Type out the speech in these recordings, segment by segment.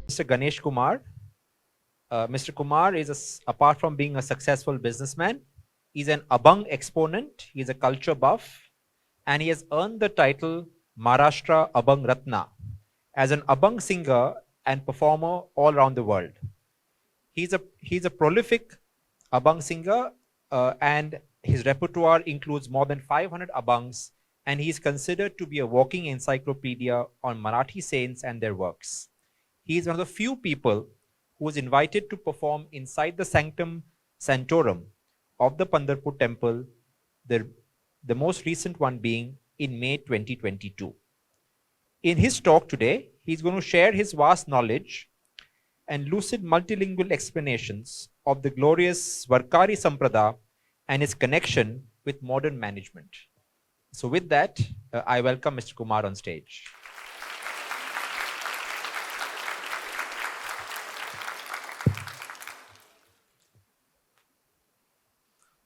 Mr. Ganesh Kumar. Mr. Kumar is, apart from being a successful businessman, he's an Abhang exponent, he's a culture buff, and he has earned the title Maharashtra Abhang Ratna as an Abhang singer and performer all around the world. He's a prolific Abhang singer, and his repertoire includes more than 500 Abhangs, and he is considered to be a walking encyclopedia on Marathi saints and their works. He is one of the few people who was invited to perform inside the sanctum sanctorum of the Pandharpur temple, the, the most recent one being in May 2022. In his talk today, he's going to share his vast knowledge and lucid multilingual explanations of the glorious Warkari Sampradaya and its connection with modern management. So with that, I welcome Mr. Kumar on stage.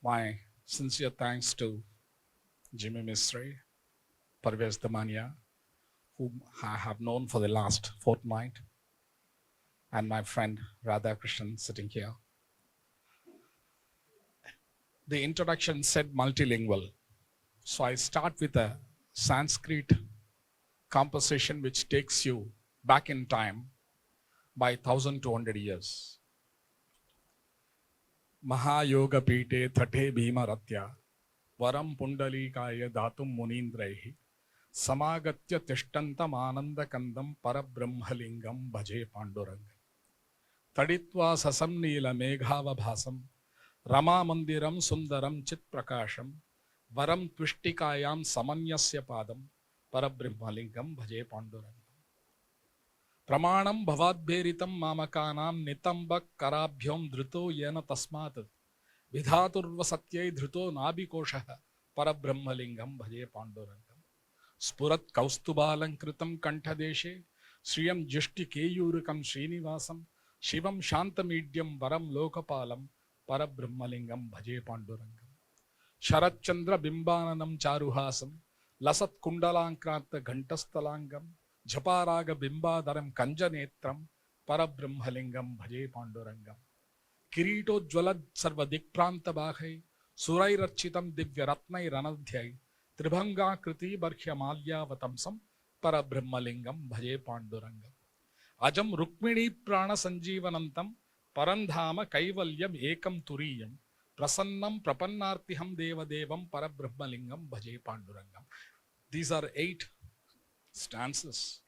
My sincere thanks to Jimmy Mistry, Parvez Damania, whom I have known for the last fortnight, and my friend Radha Krishnan sitting here. The introduction said multilingual. So I start with a Sanskrit composition which takes you back in time by 1200 years. Mahayoga Pite Thate Bhima Ratya Varam Pundalikaya Datum Munindraihi Samagatya Tishtantam Ananda Kandam Parabrahmalingam Bhaje Panduranga Taditva Sasam Nila Meghava Bhasam Rama Mandiram Sundaram Chit Prakasham Varam Twishtikayam Samanyasya Padam Parabrahmalingam Bhaje Panduranga Pramanam Bhavadbheritam Mamakanam Nitambak Karabhyam Dhruto Yena Tasmat Vidhaturva Satyai Dhruto Nabikoshaha Parabrahmalingam Bhaje Pandurangam Spurat Kaustubalankritam Kantadeshe Sriyam Jushti Keyurikam Srinivasam Shivam Shantamidhyam Varam Lokapalam Parabrahmalingam Bhaje Pandurangam Sharat Chandra Bimbananam Charuhasam Lasat Kundalankranta Ghantastalangam Japaraga Bimbadaram Kanjanetram Parabrahmalingam Bhaje Pandurangam Kirito Jwalad Sarvadik Pranta Bahai Surairarchitam Divyaratnai Ranadhyai Tribhanga Kriti Barkhya Malya Vatamsam Parabrahmalingam Bhaje Pandurangam Ajam Rukmini Prana Sanjeevanantam Parandhama Kaivalyam Ekam Turiyam Prasannam Prapannartiham Deva Devam Parabrahmalingam Bhaje Pandurangam. These are 8 stanzas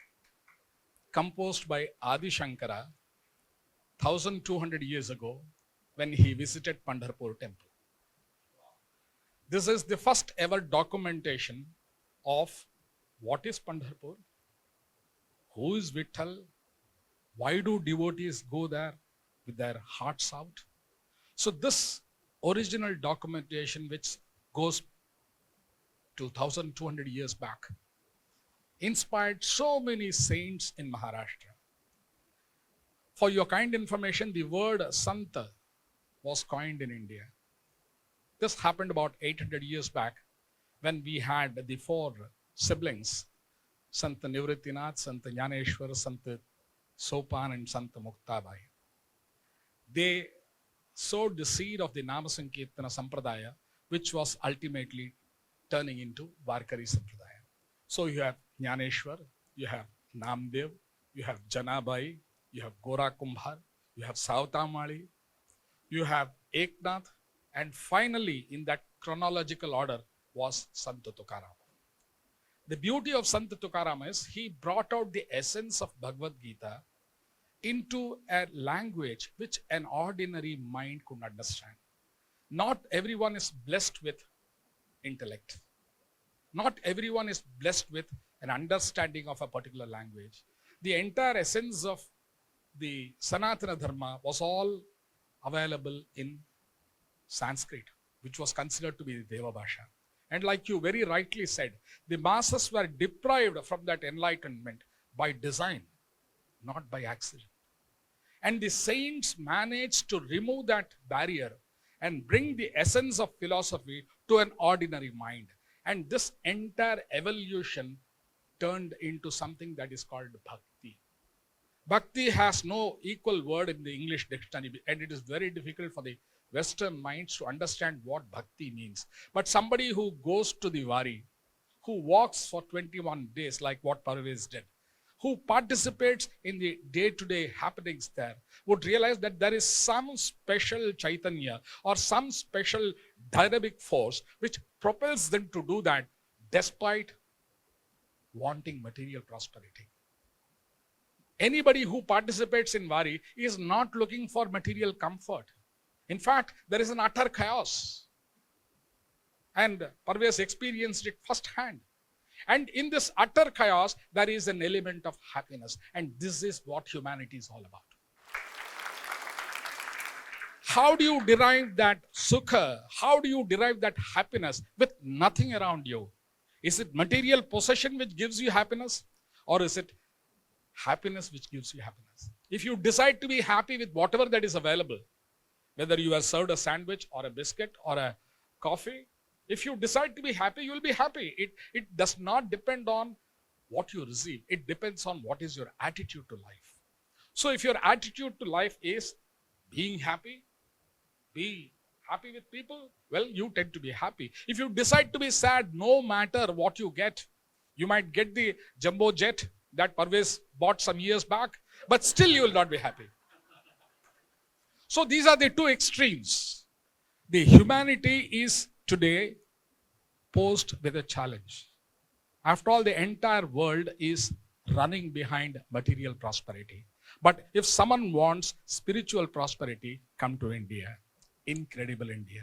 composed by Adi Shankara 1200 years ago when he visited Pandharpur temple. This is the first ever documentation of what is Pandharpur, who is Vitthal, why do devotees go there with their hearts out. So this original documentation, which goes to 1200 years back, inspired so many saints in Maharashtra. For your kind information, the word Santa was coined in India. This happened about 800 years back when we had the 4 siblings, Sant Nivrittinath, Sant Jnaneshwar, Sant Sopan and Sant Muktabai. They sowed the seed of the Namasankirtana Sampradaya, which was ultimately turning into Warkari Sampradaya. So you have Jnaneshwar, you have Namdev, you have Janabai, you have Gora Kumbhar, you have Sautamali, you have Eknath, and finally in that chronological order was Sant Tukaram. The beauty of Sant Tukaram is he brought out the essence of Bhagavad Gita into a language which an ordinary mind could understand. Not everyone is blessed with intellect. Not everyone is blessed with an understanding of a particular language. The entire essence of the Sanatana Dharma was all available in Sanskrit, which was considered to be the Deva Bhasha. And like you very rightly said, the masses were deprived from that enlightenment by design, not by accident. And the saints managed to remove that barrier and bring the essence of philosophy to an ordinary mind. And this entire evolution turned into something that is called bhakti. Bhakti has no equal word in the English dictionary, and it is very difficult for the Western minds to understand what bhakti means. But somebody who goes to the wari, who walks for 21 days like what Parvez did, who participates in the day-to-day happenings there, would realize that there is some special chaitanya or some special dynamic force which propels them to do that despite wanting material prosperity. Anybody who participates in wari is not looking for material comfort. In fact, there is an utter chaos. And Parvez experienced it firsthand. And in this utter chaos, there is an element of happiness. And this is what humanity is all about. How do you derive that sukha? How do you derive that happiness with nothing around you? Is it material possession which gives you happiness? Or is it happiness which gives you happiness? If you decide to be happy with whatever that is available, whether you are served a sandwich or a biscuit or a coffee, if you decide to be happy, you will be happy. It does not depend on what you receive. It depends on what is your attitude to life. So if your attitude to life is being happy, be happy with people, well, you tend to be happy. If you decide to be sad, no matter what you get, you might get the jumbo jet that Parvez bought some years back, but still you will not be happy. So these are the two extremes. The humanity is today posed with a challenge. After all, the entire world is running behind material prosperity. But if someone wants spiritual prosperity, come to India. Incredible India.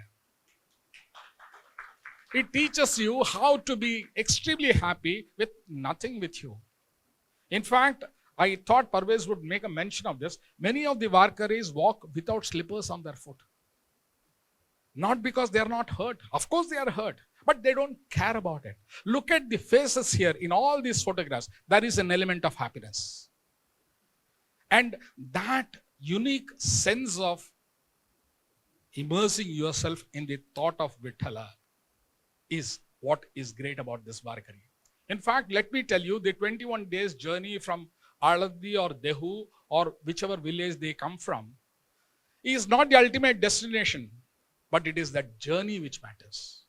It teaches you how to be extremely happy with nothing with you. In fact, I thought Parvez would make a mention of this. Many of the Warkaris walk without slippers on their foot. Not because they are not hurt. Of course they are hurt, but they don't care about it. Look at the faces here in all these photographs. There is an element of happiness. And that unique sense of immersing yourself in the thought of Vithala is what is great about this Warkari. In fact, let me tell you, the 21 days journey from Aladhi or Dehu or whichever village they come from is not the ultimate destination, but it is that journey which matters.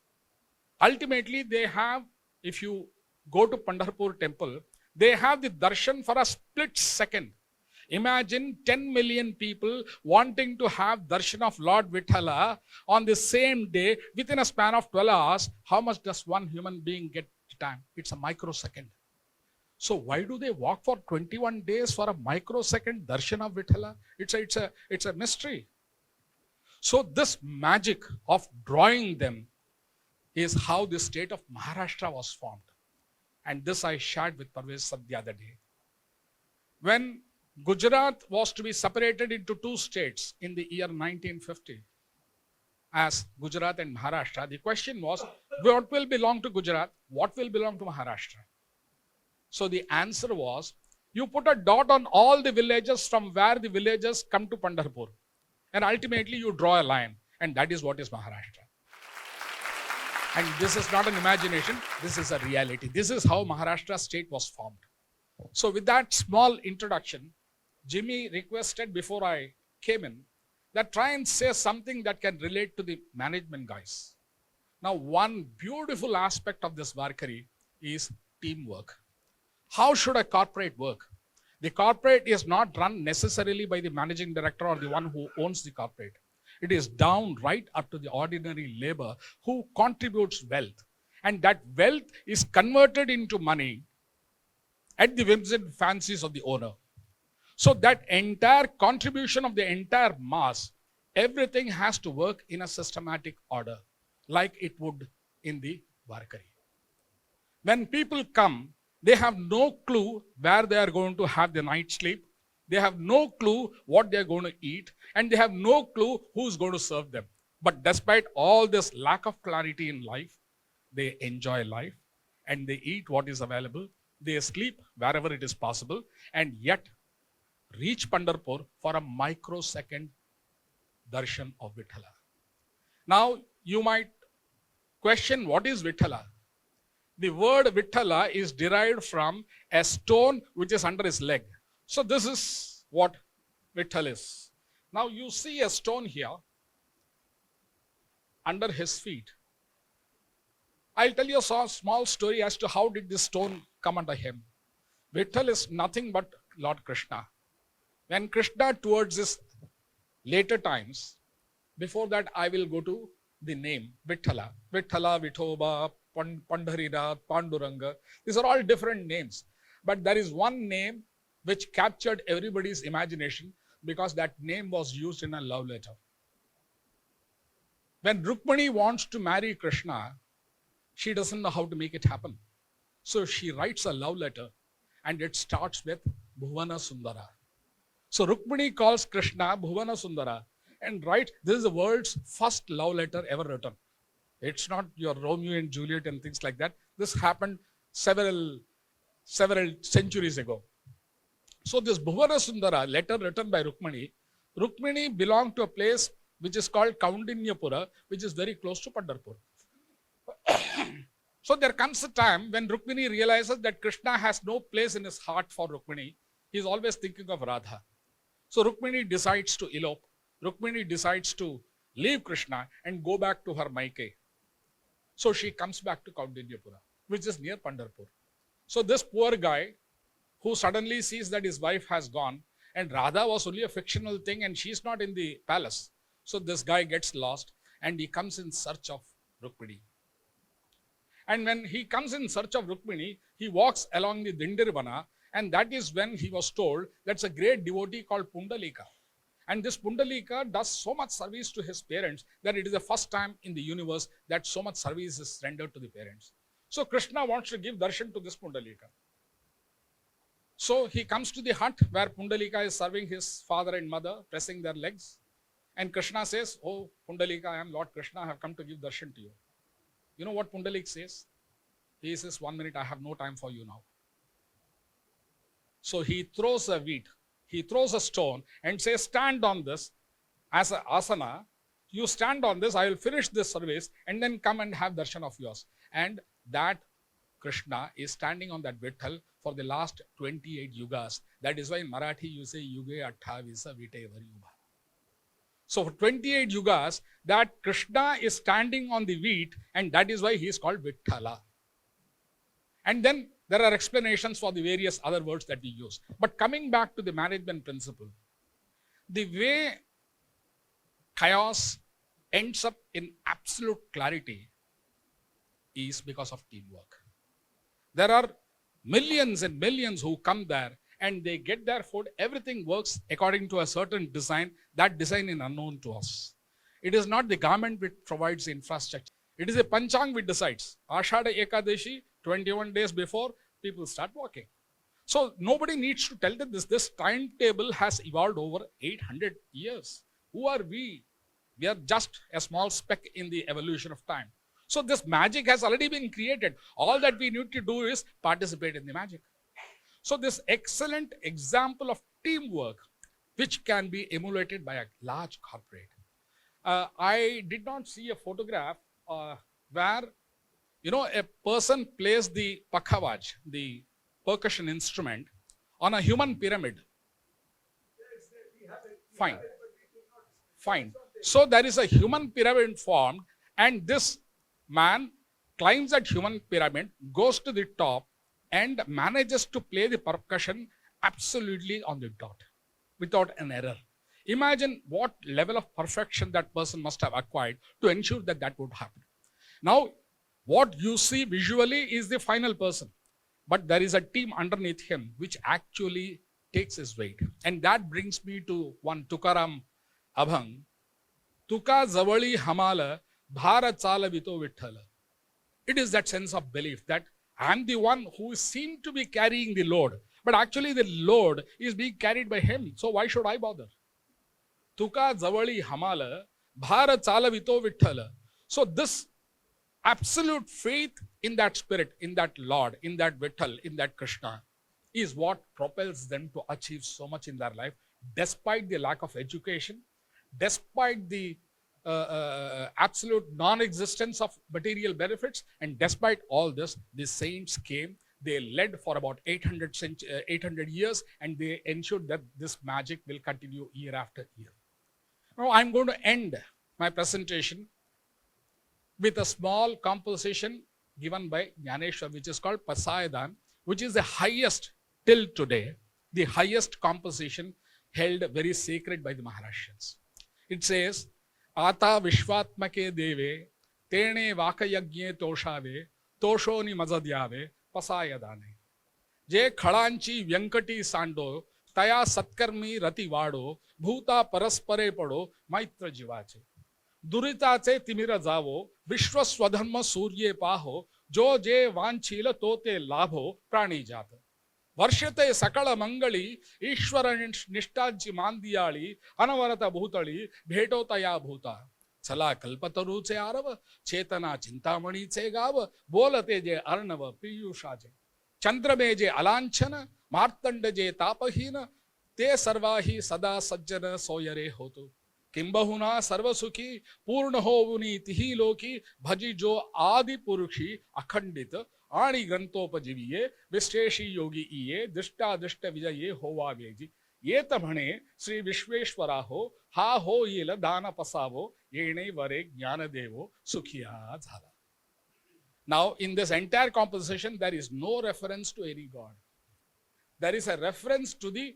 Ultimately, they have, if you go to Pandharpur temple, they have the darshan for a split second. Imagine 10 million people wanting to have darshan of Lord Vithala on the same day within a span of 12 hours. How much does one human being get time? It's a microsecond. So why do they walk for 21 days for a microsecond darshan of Vithala? It's a mystery. So this magic of drawing them is how the state of Maharashtra was formed. And this I shared with Parvez the other day. When Gujarat was to be separated into two states in the year 1950 as Gujarat and Maharashtra, the question was, what will belong to Gujarat? What will belong to Maharashtra? So the answer was, you put a dot on all the villages from where the villagers come to Pandharpur. And ultimately you draw a line. And that is what is Maharashtra. And this is not an imagination. This is a reality. This is how Maharashtra state was formed. So with that small introduction, Jimmy requested before I came in that try and say something that can relate to the management guys. Now, one beautiful aspect of this Warkari is teamwork. How should a corporate work? The corporate is not run necessarily by the managing director or the one who owns the corporate. It is down right up to the ordinary labor who contributes wealth. And that wealth is converted into money at the whims and fancies of the owner. So that entire contribution of the entire mass, everything has to work in a systematic order, like it would in the Warkari. When people come, they have no clue where they are going to have the night sleep. They have no clue what they are going to eat, and they have no clue who's going to serve them. But despite all this lack of clarity in life, they enjoy life and they eat what is available. They sleep wherever it is possible, and yet reach Pandharpur for a microsecond darshan of Vithala. Now, you might question, what is Vithala? The word Vithala is derived from a stone which is under his leg. So this is what Vitthal is. Now you see a stone here under his feet. I'll tell you a small story as to how did this stone come under him. Vitthal is nothing but Lord Krishna. When Krishna towards his later times, before that I will go to the name Vitthala. Vitthala, Vithoba, Pandharinath, Panduranga. These are all different names. But there is one name which captured everybody's imagination because that name was used in a love letter. When Rukmani wants to marry Krishna, she doesn't know how to make it happen. So she writes a love letter and it starts with Bhuvana Sundara. So Rukmani calls Krishna Bhuvana Sundara and writes, this is the world's first love letter ever written. It's not your Romeo and Juliet and things like that. This happened several centuries ago. So this Bhuvana Sundara letter written by Rukmani, Rukmani belonged to a place which is called Kaundinyapura, which is very close to Pandharpur. So there comes a time when Rukmini realizes that Krishna has no place in his heart for Rukmini. He is always thinking of Radha. So Rukmini decides to elope. Rukmini decides to leave Krishna and go back to her Maike. So she comes back to Kaundinyapura, which is near Pandharpur. So this poor guy who suddenly sees that his wife has gone and Radha was only a fictional thing and she's not in the palace. So this guy gets lost and he comes in search of Rukmini. And when he comes in search of Rukmini, he walks along the Dindirvana, and that is when he was told that's a great devotee called Pundalika. And this Pundalika does so much service to his parents that it is the first time in the universe that so much service is rendered to the parents. So Krishna wants to give darshan to this Pundalika. So he comes to the hut where Pundalika is serving his father and mother, pressing their legs. And Krishna says, oh, Pundalika, I am Lord Krishna, I have come to give darshan to you. You know what Pundalik says? He says, 1 minute, I have no time for you now. So he throws a wheat, he throws a stone and says, stand on this as an asana. You stand on this, I will finish this service and then come and have darshan of yours. And that Krishna is standing on that Vitthal for the last 28 yugas. That is why in Marathi you say, Yuge Atthavisa Vite Varyubha. So for 28 yugas, that Krishna is standing on the wheat and that is why he is called Vitthala. And then there are explanations for the various other words that we use. But coming back to the management principle, the way chaos ends up in absolute clarity is because of teamwork. There are millions and millions who come there and they get their food. Everything works according to a certain design. That design is unknown to us. It is not the government which provides the infrastructure. It is a panchang which decides. Ashada Ekadashi, 21 days before, people start walking. So nobody needs to tell them this. This timetable has evolved over 800 years. Who are we? We are just a small speck in the evolution of time. So this magic has already been created. All that we need to do is participate in the magic. So this excellent example of teamwork, which can be emulated by a large corporate. I did not see a photograph where, you know, a person plays the pakhavaj, the percussion instrument, on a human pyramid. Fine. Fine. So there is a human pyramid formed, and this man climbs that human pyramid, goes to the top, and manages to play the percussion absolutely on the dot, without an error. Imagine what level of perfection that person must have acquired to ensure that that would happen. Now, what you see visually is the final person, but there is a team underneath him which actually takes his weight. And that brings me to one Tukaram Abhang. Tuka Zavali Hamala Bhara Chala Vito Vitthala. It is that sense of belief that I am the one who seemed to be carrying the load, but actually the load is being carried by him. So why should I bother? Tuka Zavali Hamala Bhara Chala Vito Vitthala. So this absolute faith in that spirit, in that Lord, in that Vitthal, in that Krishna, is what propels them to achieve so much in their life, despite the lack of education, despite the absolute non-existence of material benefits, and despite all this, the saints came, They led for about 800 years, and they ensured that this magic will continue year after year. Now, I'm going to end my presentation with a small composition given by Ganesh, which is called Pasayadan, which is the highest till today, the highest composition held very sacred by the Maharashtrians. It says, Ata Vishwatmake Deve, Tene Vakayagye Toshave, Toshoni Mazadyave, Pasayadane. जे खळांची व्यंकटी सांडो तया सत्कर्मी रती वाडो भूता परस्परे पडो मैत्र जीवाचे दुरिताचे तिमिर जावो विश्व स्वधर्म सूर्ये पाहो जो जे वांछील तो ते लाभो प्राणी जात वर्षते सकळ मंगळी ईश्वर निष्ठांची मांदियाळी अनवरत भूतळी भेटो तया भूता चला कल्पतरूचे आरव चेतना चिंतामणीचे गाव बोलते जे अर्णव पियुषाचे चंद्रमे जे अलांछन मार्तंड जे तापहीन ते सर्वाही सदा सज्जन सोयरे होतो किंबहुना सर्वसुखी पूर्ण होऊनी तिही लोकी भजी जो आदि पुरुषी अखंडित आणि ग्रंथोपजीविये विश्वेशी योगी इये दृष्टादृष्ट विजये होवावेजी येत म्हणे श्री विश्वेश्वरा हो हा हो येल दान पसावो येणे वरे ज्ञानदेवो सुखिया झाला. Now, in this entire composition, there is no reference to any god. There is a reference to the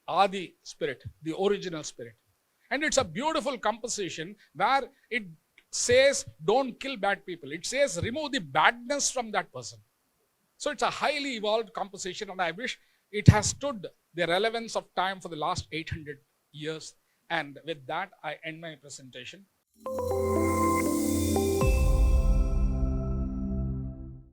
Adi spirit, the original spirit. And it's a beautiful composition where it says, don't kill bad people. It says, remove the badness from that person. So it's a highly evolved composition, and I wish it has stood the relevance of time for the last 800 years. And with that, I end my presentation.